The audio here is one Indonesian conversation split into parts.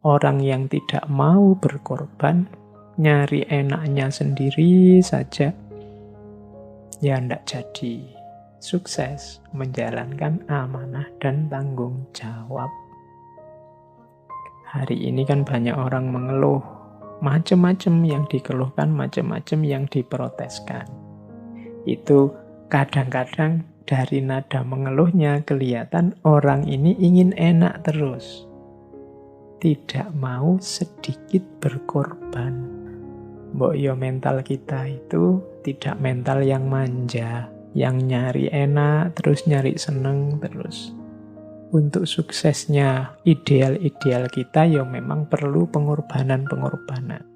Orang yang tidak mau berkorban, nyari enaknya sendiri saja, ya ndak jadi sukses menjalankan amanah dan tanggung jawab. Hari ini kan banyak orang mengeluh, macam-macam yang dikeluhkan, macam-macam yang diproteskan. Itu kadang-kadang dari nada mengeluhnya kelihatan orang ini ingin enak terus. Tidak mau sedikit berkorban. Mbok yo mental kita itu tidak mental yang manja, yang nyari enak, terus nyari seneng terus. Untuk suksesnya ideal-ideal kita ya memang perlu pengorbanan-pengorbanan.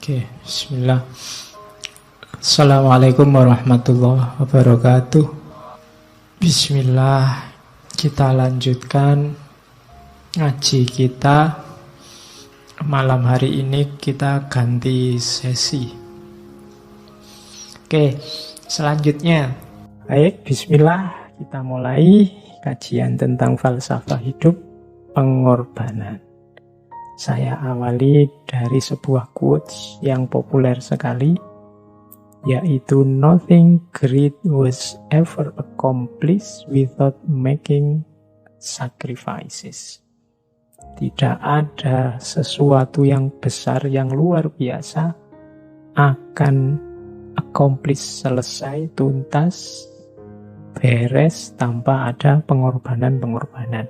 Oke, bismillah. Assalamualaikum warahmatullahi wabarakatuh. Bismillah, kita lanjutkan ngaji kita. Malam hari ini kita ganti sesi. Oke, selanjutnya. Baik, bismillah, kita mulai kajian tentang falsafah hidup pengorbanan. Saya awali dari sebuah quotes yang populer sekali, yaitu nothing great was ever accomplished without making sacrifices. Tidak ada sesuatu yang besar, yang luar biasa akan accomplish, selesai, tuntas, beres tanpa ada pengorbanan-pengorbanan.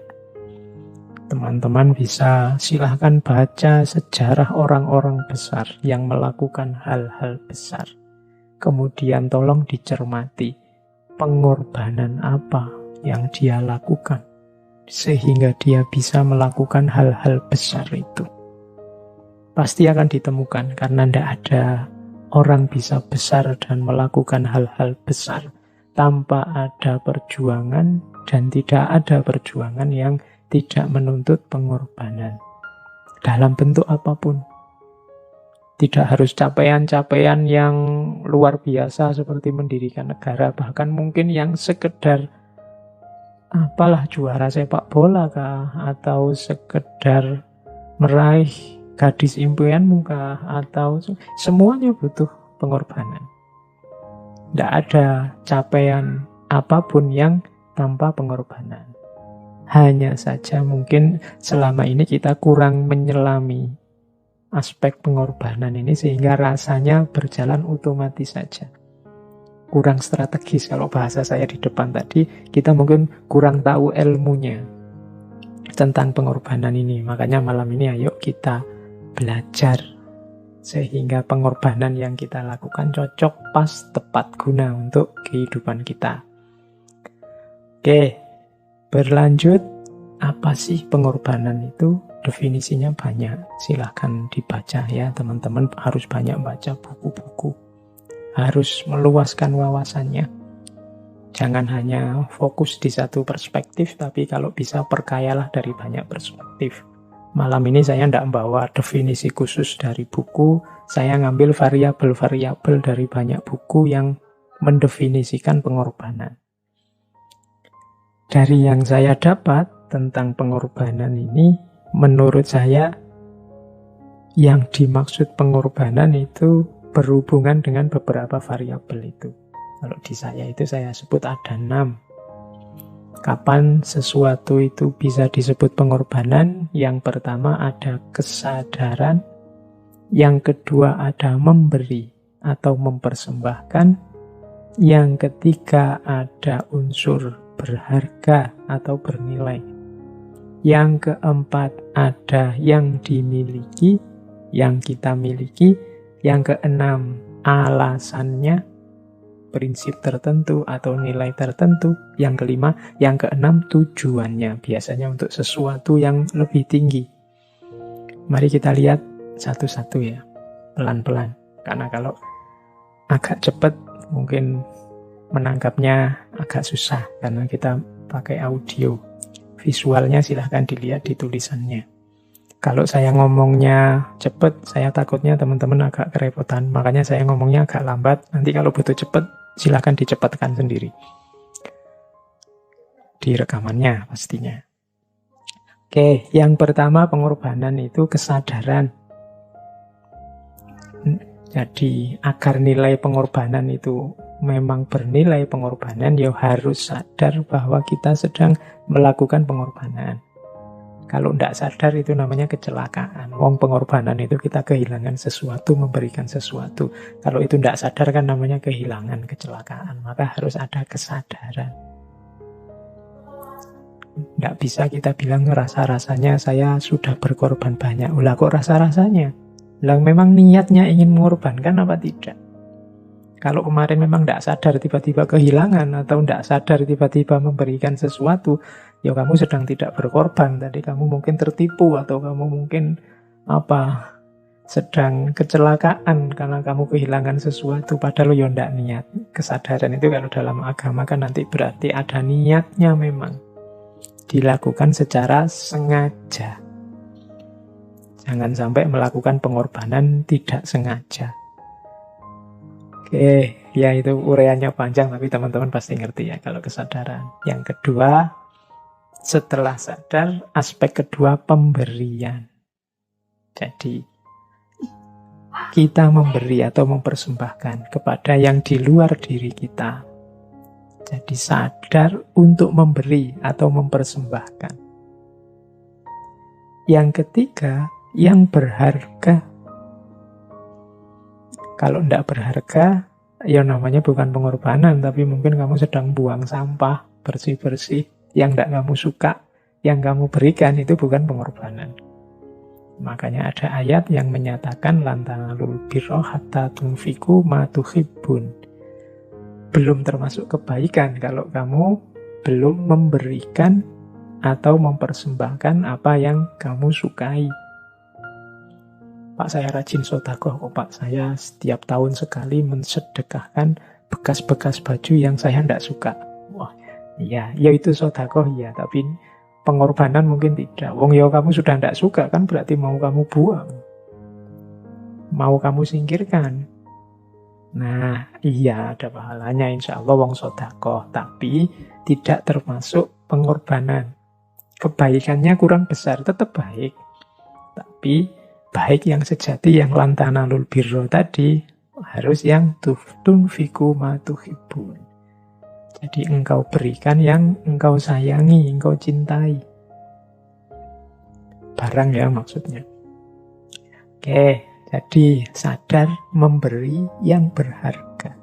Teman-teman bisa silahkan baca sejarah orang-orang besar yang melakukan hal-hal besar. Kemudian tolong dicermati pengorbanan apa yang dia lakukan sehingga dia bisa melakukan hal-hal besar itu. Pasti akan ditemukan karena tidak ada orang bisa besar dan melakukan hal-hal besar tanpa ada perjuangan, dan tidak ada perjuangan yang tidak menuntut pengorbanan dalam bentuk apapun. Tidak harus capaian-capaian yang luar biasa seperti mendirikan negara, bahkan mungkin yang sekedar apalah, juara sepak bola kah, atau sekedar meraih gadis impianmu kah, atau semuanya butuh pengorbanan. Tidak ada capaian apapun yang tanpa pengorbanan. Hanya saja mungkin selama ini kita kurang menyelami aspek pengorbanan ini sehingga rasanya berjalan otomatis saja. Kurang strategis, kalau bahasa saya di depan tadi, kita mungkin kurang tahu ilmunya tentang pengorbanan ini. Makanya malam ini ayo kita belajar sehingga pengorbanan yang kita lakukan cocok, pas, tepat guna untuk kehidupan kita. Oke. Berlanjut, apa sih pengorbanan itu? Definisinya banyak, silahkan dibaca ya teman-teman. Harus banyak baca buku-buku, harus meluaskan wawasannya. Jangan hanya fokus di satu perspektif, tapi kalau bisa perkayalah dari banyak perspektif. Malam ini saya tidak membawa definisi khusus dari buku, saya ngambil variabel-variabel dari banyak buku yang mendefinisikan pengorbanan. Dari yang saya dapat tentang pengorbanan ini, menurut saya yang dimaksud pengorbanan itu berhubungan dengan beberapa variabel itu. Kalau di saya itu saya sebut ada 6. Kapan sesuatu itu bisa disebut pengorbanan? Yang pertama ada kesadaran, yang kedua ada memberi atau mempersembahkan, yang ketiga ada unsur berharga atau bernilai, yang keempat ada yang dimiliki, yang kita miliki, yang keenam alasannya, prinsip tertentu atau nilai tertentu, yang kelima, yang keenam tujuannya, biasanya untuk sesuatu yang lebih tinggi. Mari kita lihat satu-satu ya, pelan-pelan, karena kalau agak cepat mungkin menangkapnya agak susah karena kita pakai audio. Visualnya silahkan dilihat di tulisannya. Kalau saya ngomongnya cepet, saya takutnya teman-teman agak kerepotan. Makanya saya ngomongnya agak lambat. Nanti kalau butuh cepet, silakan dicepatkan sendiri. Di rekamannya pastinya. Oke, yang pertama pengorbanan itu kesadaran. Jadi agar nilai pengorbanan itu memang bernilai pengorbanan, ya harus sadar bahwa kita sedang melakukan pengorbanan. Kalau tidak sadar itu namanya kecelakaan. Wong pengorbanan itu kita kehilangan sesuatu, memberikan sesuatu. Kalau itu tidak sadar kan namanya kehilangan, kecelakaan. Maka harus ada kesadaran. Tidak bisa kita bilang rasa-rasanya saya sudah berkorban banyak. Ulah kok rasa-rasanya? Lah memang niatnya ingin mengorbankan apa tidak? Kalau kemarin memang tidak sadar tiba-tiba kehilangan atau tidak sadar tiba-tiba memberikan sesuatu, ya kamu sedang tidak berkorban. Tadi kamu mungkin tertipu atau kamu mungkin sedang kecelakaan karena kamu kehilangan sesuatu padahal ya tidak niat. Kesadaran itu kalau dalam agama kan nanti berarti ada niatnya memang. Dilakukan secara sengaja. Jangan sampai melakukan pengorbanan tidak sengaja. Oke, ya itu uraiannya panjang tapi teman-teman pasti ngerti ya kalau kesadaran. Yang kedua, setelah sadar, aspek kedua pemberian. Jadi, kita memberi atau mempersembahkan kepada yang di luar diri kita. Jadi sadar untuk memberi atau mempersembahkan. Yang ketiga, yang berharga. Kalau tidak berharga, ya namanya bukan pengorbanan, tapi mungkin kamu sedang buang sampah, bersih-bersih, yang tidak kamu suka, yang kamu berikan itu bukan pengorbanan. Makanya ada ayat yang menyatakan lan tanalul birra hatta tunfiqu ma tuhibbun. Belum termasuk kebaikan kalau kamu belum memberikan atau mempersembahkan apa yang kamu sukai. Pak, saya rajin sedekah kok Pak. Saya setiap tahun sekali mensedekahkan bekas-bekas baju yang saya tidak suka. Wah, iya, ya itu sedekah ya, tapi pengorbanan mungkin tidak. Wong ya kamu sudah tidak suka kan berarti mau kamu buang. Mau kamu singkirkan. Nah, iya ada pahalanya insya Allah wong sedekah, tapi tidak termasuk pengorbanan. Kebaikannya kurang besar, tetap baik. Tapi baik yang sejati, yang lan tanalul birra tadi, harus yang tunfiqu ma tuhibbun. Jadi engkau berikan yang engkau sayangi, engkau cintai. Barang ya maksudnya. Oke, jadi sadar memberi yang berharga.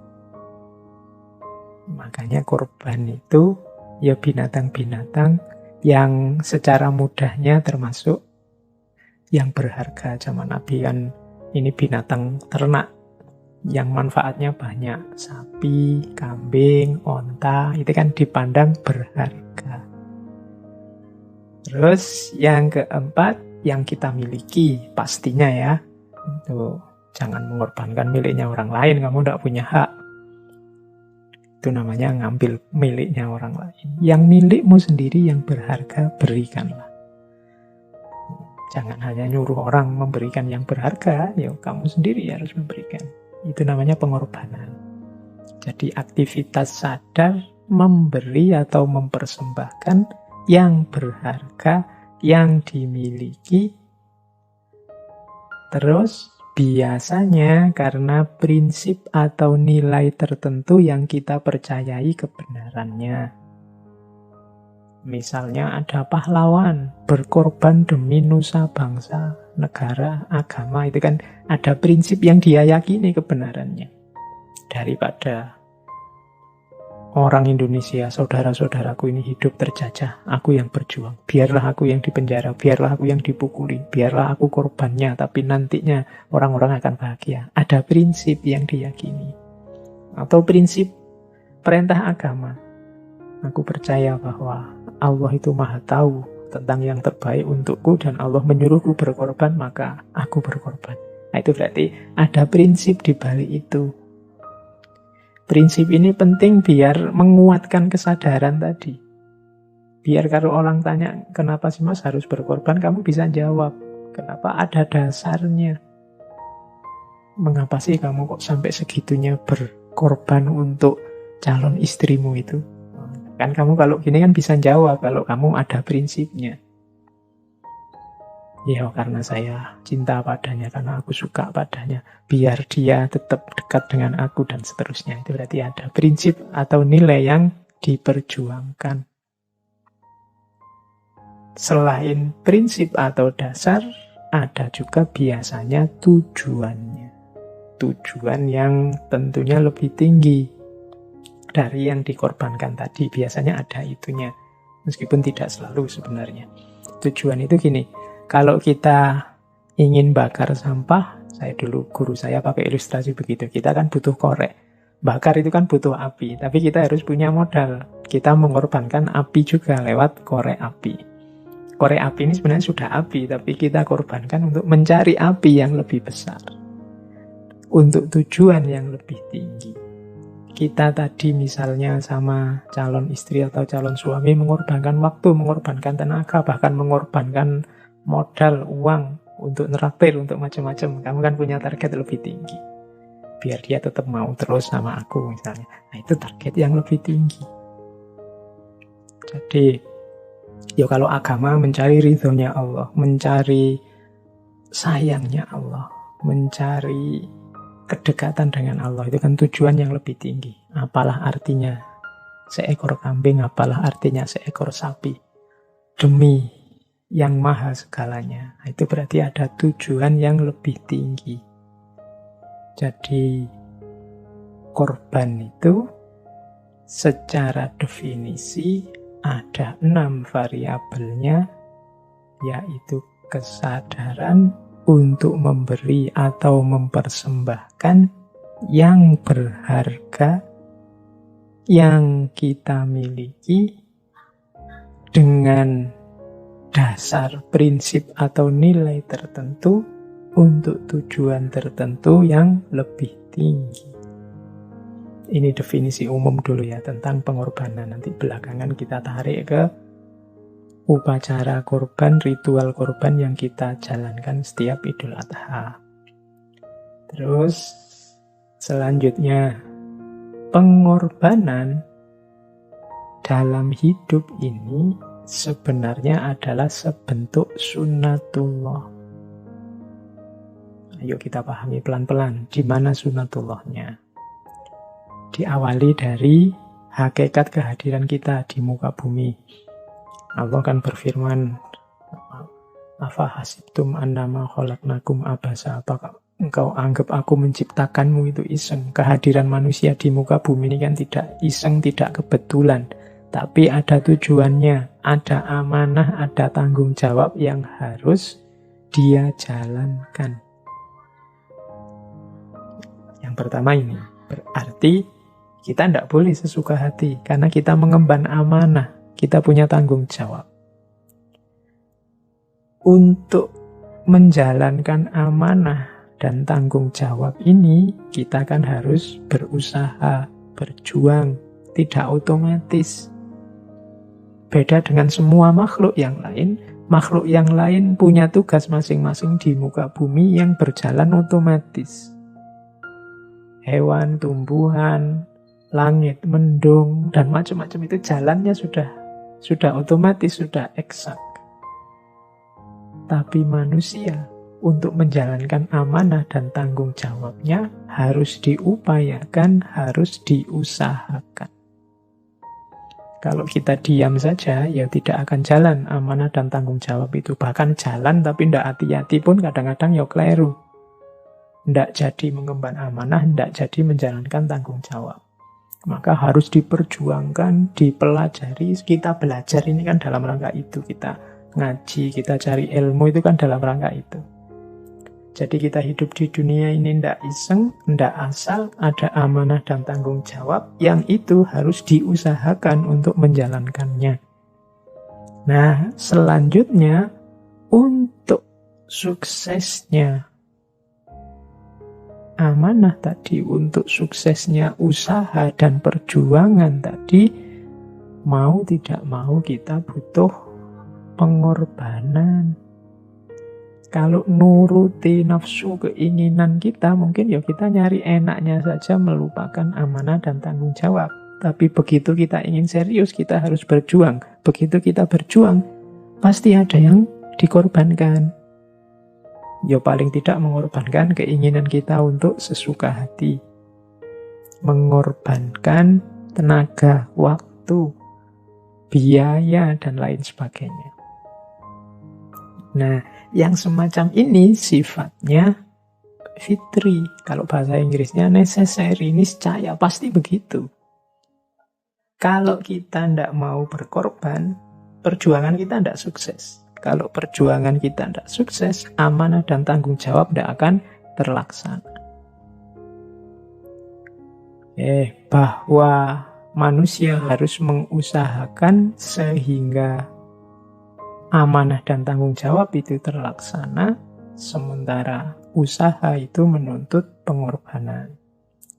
Makanya korban itu ya binatang-binatang yang secara mudahnya termasuk yang berharga. Zaman Nabi kan ini binatang ternak yang manfaatnya banyak. Sapi, kambing, onta, itu kan dipandang berharga. Terus yang keempat, yang kita miliki pastinya ya. Itu jangan mengorbankan miliknya orang lain, kamu tidak punya hak. Itu namanya ngambil miliknya orang lain. Yang milikmu sendiri yang berharga, berikanlah. Jangan hanya nyuruh orang memberikan yang berharga, ya kamu sendiri harus memberikan. Itu namanya pengorbanan. Jadi aktivitas sadar memberi atau mempersembahkan yang berharga, yang dimiliki. Terus biasanya karena prinsip atau nilai tertentu yang kita percayai kebenarannya. Misalnya ada pahlawan berkorban demi nusa bangsa, negara, agama, itu kan ada prinsip yang dia yakini kebenarannya. Daripada orang Indonesia, saudara-saudaraku ini hidup terjajah, aku yang berjuang, biarlah aku yang dipenjara, biarlah aku yang dipukuli, biarlah aku korbannya, tapi nantinya orang-orang akan bahagia. Ada prinsip yang diyakini. Atau prinsip perintah agama. Aku percaya bahwa Allah itu maha tahu tentang yang terbaik untukku dan Allah menyuruhku berkorban, maka aku berkorban. Nah, itu berarti ada prinsip di balik itu. Prinsip ini penting biar menguatkan kesadaran tadi. Biar kalau orang tanya, kenapa sih mas harus berkorban, kamu bisa jawab. Kenapa ada dasarnya? Mengapa sih kamu kok sampai segitunya berkorban untuk calon istrimu itu? Kan kamu kalau gini kan bisa jawab kalau kamu ada prinsipnya. Ya karena saya cinta padanya, karena aku suka padanya, biar dia tetap dekat dengan aku dan seterusnya. Itu berarti ada prinsip atau nilai yang diperjuangkan. Selain prinsip atau dasar, ada juga biasanya tujuannya. Tujuan yang tentunya lebih tinggi dari yang dikorbankan tadi. Biasanya ada itunya, meskipun tidak selalu sebenarnya. Tujuan itu gini, kalau kita ingin bakar sampah, guru saya pakai ilustrasi begitu, kita kan butuh korek. Bakar itu kan butuh api, tapi kita harus punya modal. Kita mengorbankan api juga lewat korek api. Korek api ini sebenarnya sudah api, tapi kita korbankan untuk mencari api yang lebih besar. Untuk tujuan yang lebih tinggi. Kita tadi misalnya sama calon istri atau calon suami mengorbankan waktu, mengorbankan tenaga, bahkan mengorbankan modal, uang untuk neraktir, untuk macam-macam. Kamu kan punya target lebih tinggi. Biar dia tetap mau terus sama aku misalnya. Nah itu target yang lebih tinggi. Jadi, ya kalau agama mencari ridhonya Allah, mencari sayangnya Allah, mencari kedekatan dengan Allah, itu kan tujuan yang lebih tinggi. Apalah artinya seekor kambing, apalah artinya seekor sapi, demi yang maha segalanya. Nah, itu berarti ada tujuan yang lebih tinggi. Jadi korban itu secara definisi ada 6 variabelnya, yaitu kesadaran untuk memberi atau mempersembahkan yang berharga yang kita miliki dengan dasar prinsip atau nilai tertentu untuk tujuan tertentu yang lebih tinggi. Ini definisi umum dulu ya tentang pengorbanan. Nanti belakangan kita tarik ke upacara korban, ritual korban yang kita jalankan setiap Idul Adha. Terus selanjutnya, pengorbanan dalam hidup ini sebenarnya adalah sebentuk sunnatullah. Ayo kita pahami pelan-pelan di mana sunnatullahnya. Diawali dari hakikat kehadiran kita di muka bumi. Allah kan berfirman, afa hasibtum annama khalaqnakum abasa, apakah engkau anggap aku menciptakanmu itu iseng? Kehadiran manusia di muka bumi ini kan tidak iseng, tidak kebetulan, tapi ada tujuannya, ada amanah, ada tanggung jawab yang harus dia jalankan. Yang pertama ini, berarti kita tidak boleh sesuka hati, karena kita mengemban amanah. Kita punya tanggung jawab. Untuk menjalankan amanah dan tanggung jawab ini, kita kan harus berusaha, berjuang, tidak otomatis. Beda dengan semua makhluk yang lain punya tugas masing-masing di muka bumi yang berjalan otomatis. Hewan, tumbuhan, langit, mendung, dan macam-macam itu jalannya sudah otomatis, sudah eksak. Tapi manusia untuk menjalankan amanah dan tanggung jawabnya harus diupayakan, harus diusahakan. Kalau kita diam saja, ya tidak akan jalan amanah dan tanggung jawab itu. Bahkan jalan tapi tidak hati-hati pun kadang-kadang ya keliru. Tidak jadi mengemban amanah, tidak jadi menjalankan tanggung jawab. Maka harus diperjuangkan, dipelajari. Kita belajar ini kan dalam rangka itu. Kita ngaji, kita cari ilmu itu kan dalam rangka itu. Jadi kita hidup di dunia ini tidak iseng, tidak asal, ada amanah dan tanggung jawab yang itu harus diusahakan untuk menjalankannya. Nah, selanjutnya untuk suksesnya amanah tadi, untuk suksesnya usaha dan perjuangan tadi, mau tidak mau kita butuh pengorbanan. Kalau nuruti nafsu keinginan kita, mungkin ya kita nyari enaknya saja, melupakan amanah dan tanggung jawab. Tapi begitu kita ingin serius, kita harus berjuang. Begitu kita berjuang, pasti ada yang dikorbankan. Ya paling tidak mengorbankan keinginan kita untuk sesuka hati. Mengorbankan tenaga, waktu, biaya, dan lain sebagainya. Nah, yang semacam ini sifatnya fitri. Kalau bahasa Inggrisnya necessary, niscaya, pasti begitu. Kalau kita tidak mau berkorban, perjuangan kita tidak sukses. Kalau perjuangan kita tidak sukses, amanah dan tanggung jawab tidak akan terlaksana. Bahwa manusia harus mengusahakan sehingga amanah dan tanggung jawab itu terlaksana, sementara usaha itu menuntut pengorbanan.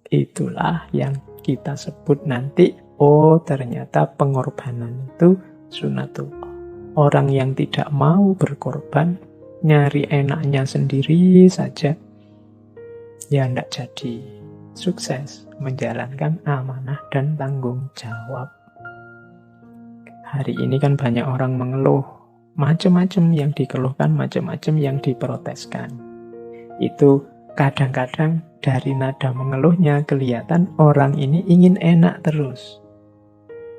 Itulah yang kita sebut nanti, ternyata pengorbanan itu sunatullah. Orang yang tidak mau berkorban, nyari enaknya sendiri saja, ya tidak jadi sukses menjalankan amanah dan tanggung jawab. Hari ini kan banyak orang mengeluh, macam-macam yang dikeluhkan, macam-macam yang diproteskan. Itu kadang-kadang dari nada mengeluhnya kelihatan orang ini ingin enak terus.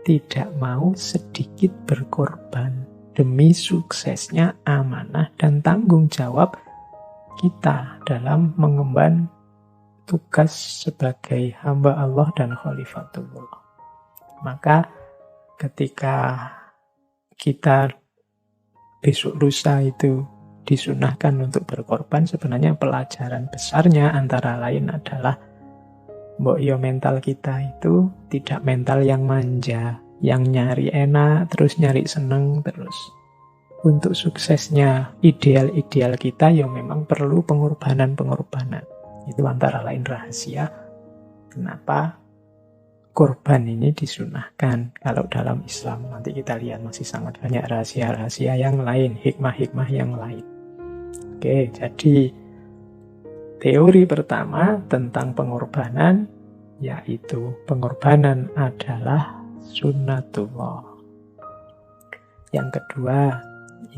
Tidak mau sedikit berkorban demi suksesnya amanah dan tanggung jawab kita dalam mengemban tugas sebagai hamba Allah dan khalifatullah. Maka ketika kita besok lusa itu disunahkan untuk berkorban, sebenarnya pelajaran besarnya antara lain adalah mbok yo mental kita itu tidak mental yang manja, yang nyari enak, terus nyari seneng terus. Untuk suksesnya ideal-ideal kita ya memang perlu pengorbanan-pengorbanan. Itu antara lain rahasia kenapa korban ini disunahkan. Kalau dalam Islam nanti kita lihat masih sangat banyak rahasia-rahasia yang lain, hikmah-hikmah yang lain. Oke, jadi teori pertama tentang pengorbanan, yaitu pengorbanan adalah sunnatullah. Yang kedua,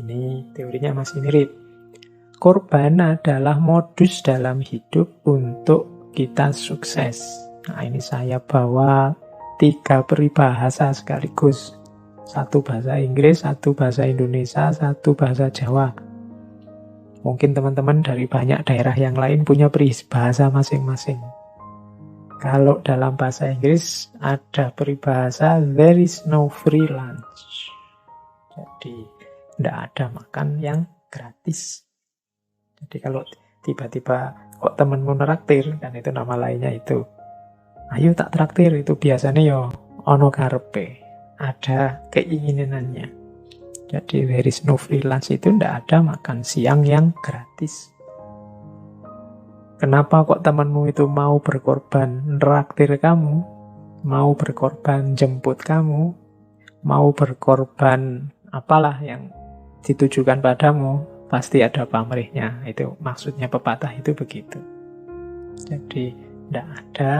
ini teorinya masih mirip. Korban adalah modus dalam hidup untuk kita sukses. Nah, ini saya bawa 3 peribahasa sekaligus. 1 bahasa Inggris, 1 bahasa Indonesia, 1 bahasa Jawa. Mungkin teman-teman dari banyak daerah yang lain punya peribahasa masing-masing. Kalau dalam bahasa Inggris ada peribahasa there is no free lunch. Jadi tidak ada makan yang gratis. Jadi kalau tiba-tiba kok temenmu neraktir, dan itu nama lainnya itu, ayo tak traktir, itu biasanya yo ono karepe, ada keinginannya. Jadi there is no free lunch itu tidak ada makan siang yang gratis. Kenapa kok temanmu itu mau berkorban neraktir kamu, mau berkorban jemput kamu, mau berkorban apalah yang ditujukan padamu, pasti ada pamrihnya. Itu maksudnya pepatah itu begitu. Jadi tidak ada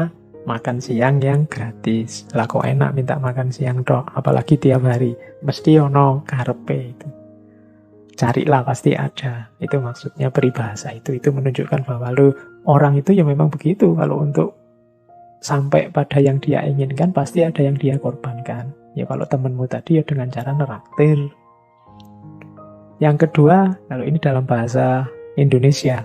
makan siang yang gratis. Lah kok enak minta makan siang dok, apalagi tiap hari. Mesti ono karepe itu. Carilah pasti ada. Itu maksudnya peribahasa itu. Itu menunjukkan bahwa orang itu ya memang begitu. Kalau untuk sampai pada yang dia inginkan pasti ada yang dia korbankan. Ya kalau temanmu tadi ya dengan cara neraktir. Yang kedua, kalau ini dalam bahasa Indonesia,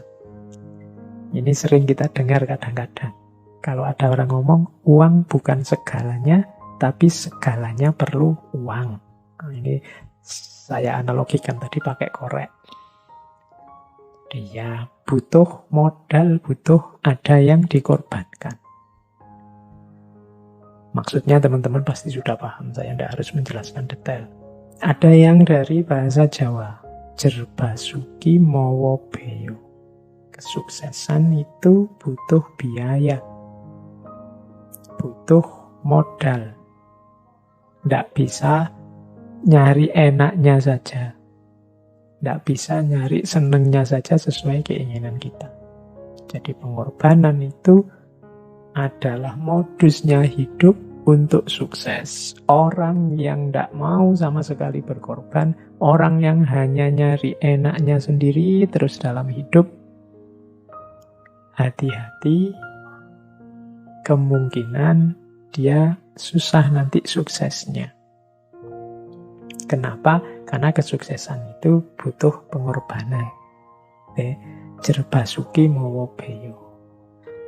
ini sering kita dengar kadang-kadang. Kalau ada orang ngomong, uang bukan segalanya, tapi segalanya perlu uang. Nah, ini saya analogikan tadi pakai korek. Dia butuh modal, butuh ada yang dikorbankan. Maksudnya teman-teman pasti sudah paham, saya tidak harus menjelaskan detail. Ada yang dari bahasa Jawa, jerbasuki mawa beyo. Kesuksesan itu butuh biaya, butuh modal. Tidak bisa nyari enaknya saja. Tidak bisa nyari senengnya saja sesuai keinginan kita. Jadi pengorbanan itu adalah modusnya hidup untuk sukses. Orang yang tidak mau sama sekali berkorban, orang yang hanya nyari enaknya sendiri terus dalam hidup, hati-hati, kemungkinan dia susah nanti suksesnya. Kenapa? Karena kesuksesan itu butuh pengorbanan. Jerbasuki mawa beyo.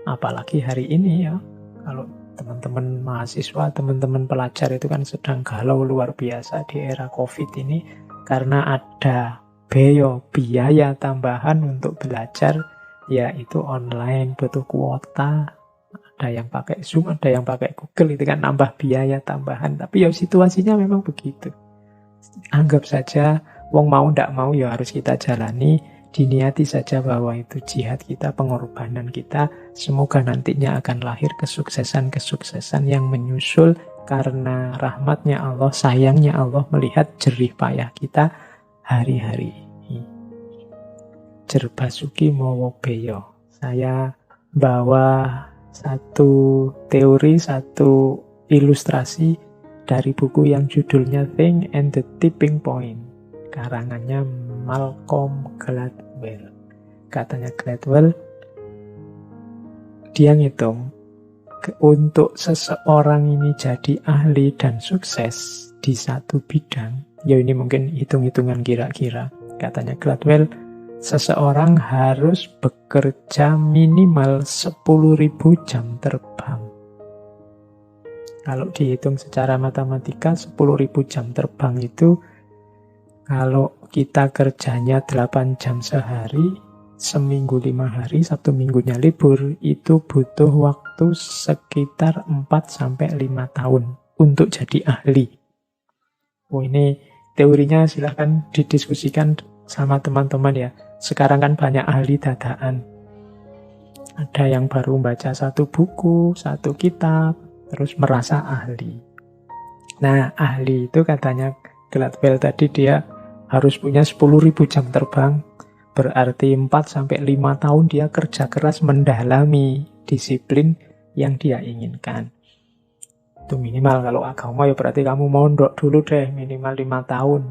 Apalagi hari ini ya, kalau teman-teman mahasiswa, teman-teman pelajar itu kan sedang galau luar biasa di era COVID ini, karena ada biaya tambahan untuk belajar, yaitu online, butuh kuota. Ada yang pakai Zoom, ada yang pakai Google, itu kan nambah biaya tambahan. Tapi ya situasinya memang begitu. Anggap saja, wong mau ndak mau ya harus kita jalani, diniati saja bahwa itu jihad kita, pengorbanan kita. Semoga nantinya akan lahir kesuksesan-kesuksesan yang menyusul karena rahmatnya Allah, sayangnya Allah melihat jerih payah kita hari-hari ini. Jerbasuki mawa beyo. Saya bawa satu teori, satu ilustrasi dari buku yang judulnya Think and the Tipping Point, karangannya Malcolm Gladwell. Katanya Gladwell, dia ngitung untuk seseorang ini jadi ahli dan sukses di satu bidang, ya ini mungkin hitung-hitungan kira-kira. Katanya Gladwell, seseorang harus bekerja minimal 10.000 jam terbang. Kalau dihitung secara matematika, 10.000 jam terbang itu, kalau kita kerjanya 8 jam sehari, seminggu 5 hari, Sabtu minggunya libur, itu butuh waktu sekitar 4-5 tahun untuk jadi ahli. Oh, ini teorinya silahkan didiskusikan sama teman-teman ya. Sekarang kan banyak ahli dadakan. Ada yang baru baca satu buku, satu kitab, terus merasa ahli. Nah, ahli itu katanya Gladwell tadi dia harus punya 10.000 jam terbang. Berarti 4-5 tahun dia kerja keras mendalami disiplin yang dia inginkan. Itu minimal. Kalau agama ya berarti kamu mondok dulu deh minimal 5 tahun.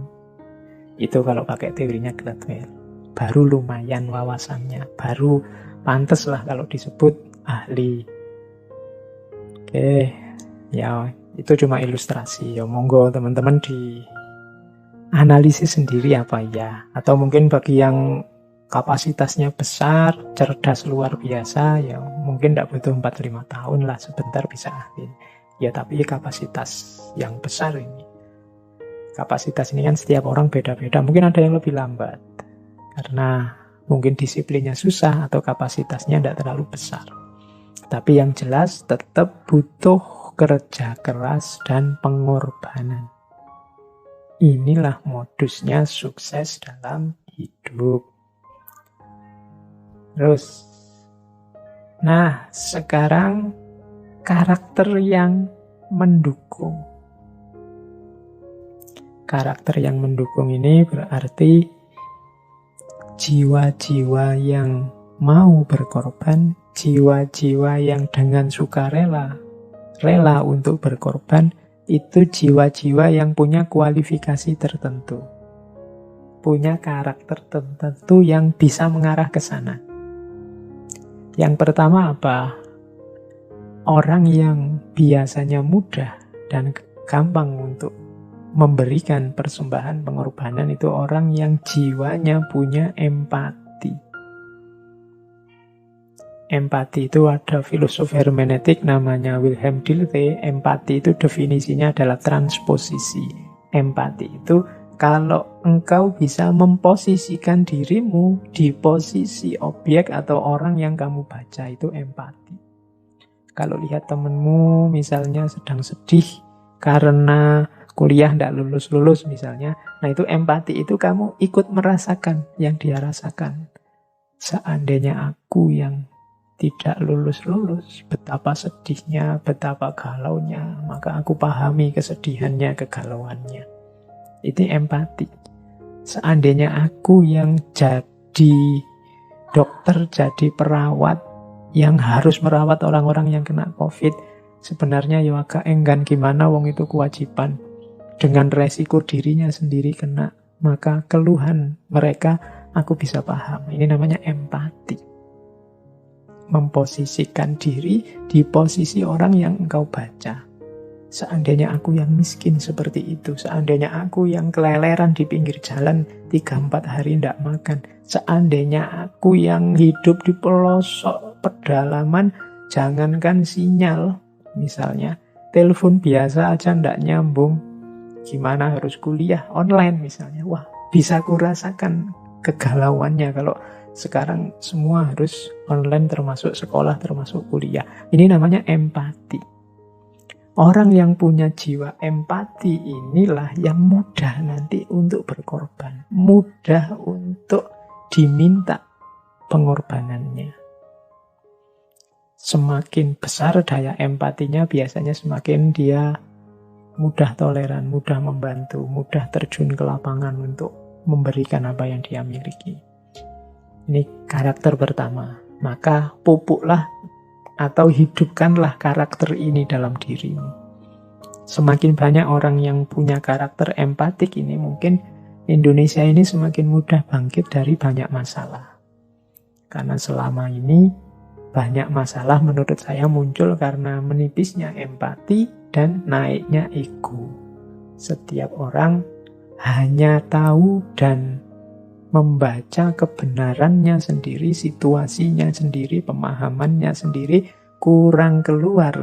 Itu kalau pakai teorinya Gladwell. Baru lumayan wawasannya. Baru pantes lah kalau disebut ahli. Oke, ya itu cuma ilustrasi. Ya monggo teman-teman di analisis sendiri apa ya. Atau mungkin bagi yang kapasitasnya besar, cerdas luar biasa, ya mungkin tidak butuh 4-5 tahun lah, sebentar bisa ahli. Ya tapi kapasitas yang besar ini. Kapasitas ini kan setiap orang beda-beda. Mungkin ada yang lebih lambat. Karena mungkin disiplinnya susah atau kapasitasnya tidak terlalu besar. Tapi yang jelas tetap butuh kerja keras dan pengorbanan. Inilah modusnya sukses dalam hidup. Terus, nah sekarang karakter yang mendukung. Karakter yang mendukung ini berarti jiwa-jiwa yang mau berkorban, jiwa-jiwa yang dengan sukarela, rela untuk berkorban, itu jiwa-jiwa yang punya kualifikasi tertentu. Punya karakter tertentu yang bisa mengarah ke sana. Yang pertama apa? Orang yang biasanya mudah dan gampang untuk memberikan persembahan pengorbanan itu orang yang jiwanya punya empati. Empati itu ada filosof hermeneutik namanya Wilhelm Dilthey. Empati itu definisinya adalah transposisi. Empati itu kalau engkau bisa memposisikan dirimu di posisi objek atau orang yang kamu baca, itu empati. Kalau lihat temenmu misalnya sedang sedih karena kuliah tidak lulus-lulus misalnya, nah itu empati, itu kamu ikut merasakan yang dia rasakan. Seandainya aku yang tidak lulus-lulus, betapa sedihnya, betapa galaunya, maka aku pahami kesedihannya, kegalauannya. Itu empati. Seandainya aku yang jadi dokter, jadi perawat, yang harus merawat orang-orang yang kena COVID, sebenarnya ya agak enggan, gimana wong itu kewajiban. Dengan resiko dirinya sendiri kena, maka keluhan mereka aku bisa paham. Ini namanya empati. Memposisikan diri di posisi orang yang engkau baca. Seandainya aku yang miskin seperti itu, seandainya aku yang keleleran di pinggir jalan 3-4 hari tidak makan, seandainya aku yang hidup di pelosok pedalaman, jangankan sinyal, misalnya telepon biasa aja tidak nyambung, gimana harus kuliah online misalnya. Wah, bisa kurasakan kegalauannya kalau sekarang semua harus online, termasuk sekolah, termasuk kuliah. Ini namanya empati. Orang yang punya jiwa empati inilah yang mudah nanti untuk berkorban, mudah untuk diminta pengorbanannya. Semakin besar daya empatinya, biasanya semakin dia mudah toleran, mudah membantu, mudah terjun ke lapangan untuk memberikan apa yang dia miliki. Ini karakter pertama. Maka pupuklah atau hidupkanlah karakter ini dalam dirimu. Semakin banyak orang yang punya karakter empatik ini, mungkin Indonesia ini semakin mudah bangkit dari banyak masalah. Karena selama ini banyak masalah menurut saya muncul karena menipisnya empati dan naiknya ego. Setiap orang hanya tahu dan membaca kebenarannya sendiri, situasinya sendiri, pemahamannya sendiri, kurang keluar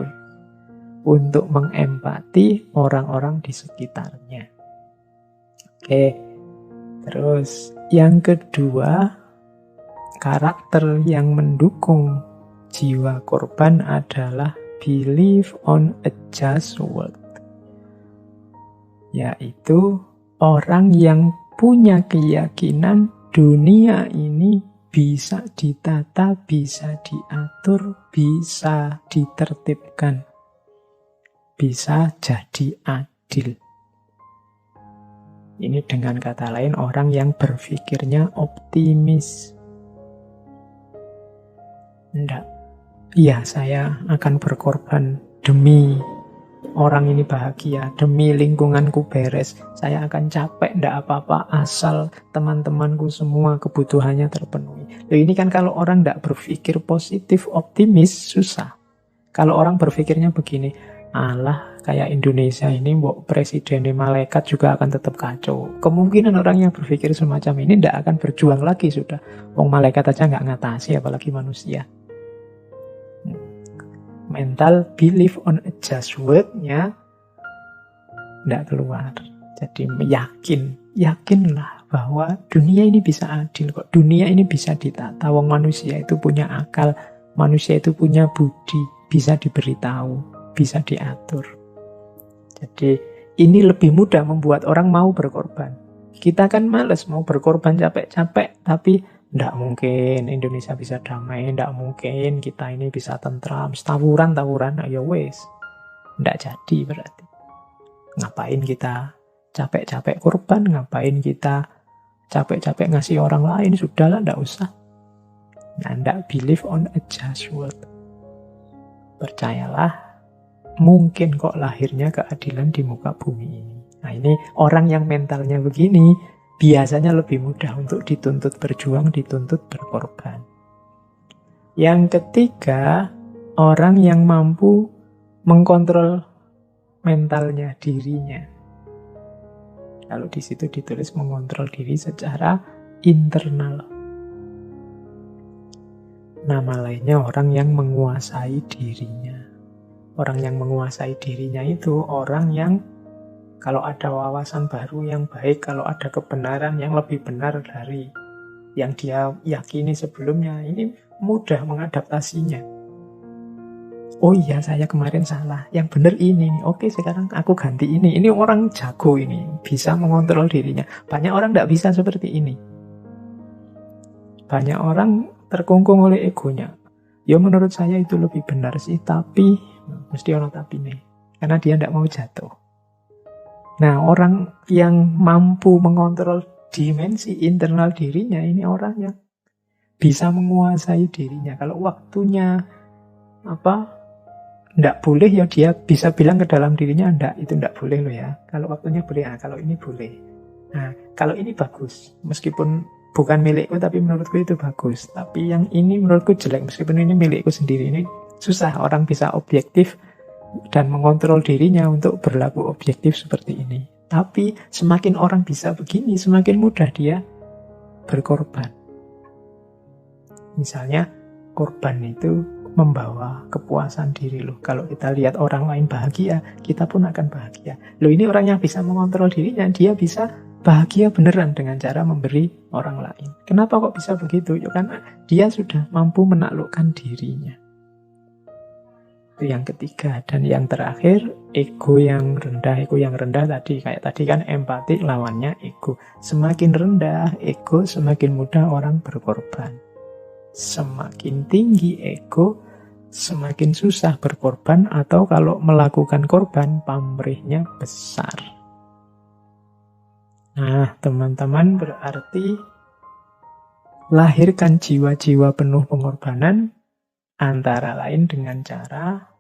untuk mengempati orang-orang di sekitarnya. Oke, terus yang kedua, karakter yang mendukung jiwa korban adalah belief on a just world. Yaitu orang yang punya keyakinan dunia ini bisa ditata, bisa diatur, bisa ditertibkan, bisa jadi adil. Ini dengan kata lain orang yang berpikirnya optimis. Enggak, iya saya akan berkorban demi orang ini bahagia, demi lingkunganku beres, saya akan capek, ndak apa-apa, asal teman-temanku semua kebutuhannya terpenuhi. Loh, ini kan kalau orang ndak berpikir positif, optimis, susah. Kalau orang berpikirnya begini, alah, kayak Indonesia ini, mbok presidennya malaikat juga akan tetap kacau. Kemungkinan orang yang berpikir semacam ini ndak akan berjuang lagi sudah. Wong malaikat aja nggak ngatasi, apalagi manusia. Mental belief on a just word-nya tidak keluar. Jadi yakinlah bahwa dunia ini bisa adil kok. Dunia ini bisa ditata. Wong manusia itu punya akal, manusia itu punya budi, bisa diberitahu, bisa diatur. Jadi ini lebih mudah membuat orang mau berkorban. Kita kan males mau berkorban capek-capek, tapi ndak mungkin Indonesia bisa damai, ndak mungkin kita ini bisa tentram, tawuran, ayo wes. Ndak jadi berarti. Ngapain kita capek-capek korban, ngapain kita capek-capek ngasih orang lain, sudahlah, ndak usah. Nah, ndak believe on a just world. Percayalah, mungkin kok lahirnya keadilan di muka bumi ini. Nah, ini orang yang mentalnya begini, biasanya lebih mudah untuk dituntut berjuang, dituntut berkorban. Yang ketiga, orang yang mampu mengkontrol mentalnya, dirinya. Kalau di situ ditulis mengontrol diri secara internal. Nama lainnya orang yang menguasai dirinya. Orang yang menguasai dirinya itu orang yang kalau ada wawasan baru yang baik, kalau ada kebenaran yang lebih benar dari yang dia yakini sebelumnya, ini mudah mengadaptasinya. Oh iya, saya kemarin salah, yang benar ini. Oke, sekarang aku ganti ini. Ini orang jago ini, bisa mengontrol dirinya. Banyak orang tidak bisa seperti ini. Banyak orang terkungkung oleh egonya. Ya menurut saya itu lebih benar sih, tapi mesti ono tapi nih. Karena dia tidak mau jatuh. Nah, orang yang mampu mengontrol dimensi internal dirinya. Ini orang yang bisa menguasai dirinya. Kalau waktunya ndak boleh, ya dia bisa bilang ke dalam dirinya, ndak, itu ndak boleh loh ya. Kalau waktunya boleh, kalau ini boleh. Nah, kalau ini bagus, meskipun bukan milikku tapi menurutku itu bagus. Tapi yang ini menurutku jelek, meskipun ini milikku sendiri. Ini susah orang bisa objektif dan mengontrol dirinya untuk berlaku objektif seperti ini. Tapi semakin orang bisa begini, semakin mudah dia berkorban. Misalnya, korban itu membawa kepuasan diri loh. Kalau kita lihat orang lain bahagia, kita pun akan bahagia. Loh, ini orang yang bisa mengontrol dirinya, dia bisa bahagia beneran dengan cara memberi orang lain. Kenapa kok bisa begitu? Ya karena dia sudah mampu menaklukkan dirinya. Itu yang ketiga. Dan yang terakhir, ego yang rendah. Ego yang rendah tadi, kayak tadi kan empati lawannya ego. Semakin rendah ego, semakin mudah orang berkorban. Semakin tinggi ego, semakin susah berkorban, atau kalau melakukan korban, pamrihnya besar. Nah, teman-teman, berarti lahirkan jiwa-jiwa penuh pengorbanan antara lain dengan cara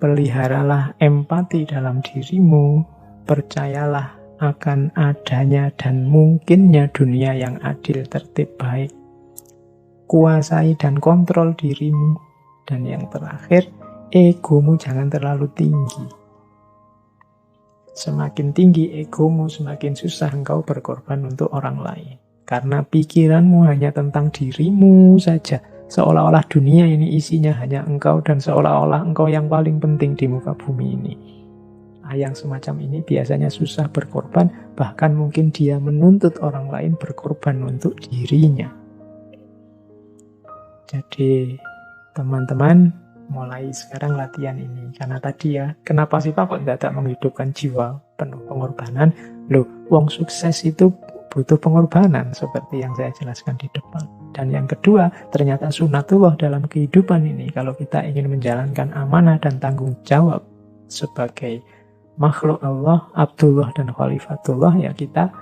peliharalah empati dalam dirimu, percayalah akan adanya dan mungkinnya dunia yang adil, tertib, baik. Kuasai dan kontrol dirimu. Dan yang terakhir, egomu jangan terlalu tinggi. Semakin tinggi egomu, semakin susah engkau berkorban untuk orang lain. Karena pikiranmu hanya tentang dirimu saja. Seolah-olah dunia ini isinya hanya engkau, dan seolah-olah engkau yang paling penting di muka bumi ini. Yang semacam ini biasanya susah berkorban, bahkan mungkin dia menuntut orang lain berkorban untuk dirinya. Jadi teman-teman, mulai sekarang latihan ini. Karena tadi ya, kenapa sih Pak kok tidak menghidupkan jiwa penuh pengorbanan? Loh, wong sukses itu butuh pengorbanan, seperti yang saya jelaskan di depan. Dan yang kedua, ternyata sunatullah dalam kehidupan ini, kalau kita ingin menjalankan amanah dan tanggung jawab sebagai makhluk Allah, Abdullah dan Khalifatullah, ya kita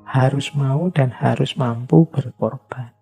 harus mau dan harus mampu berkorban.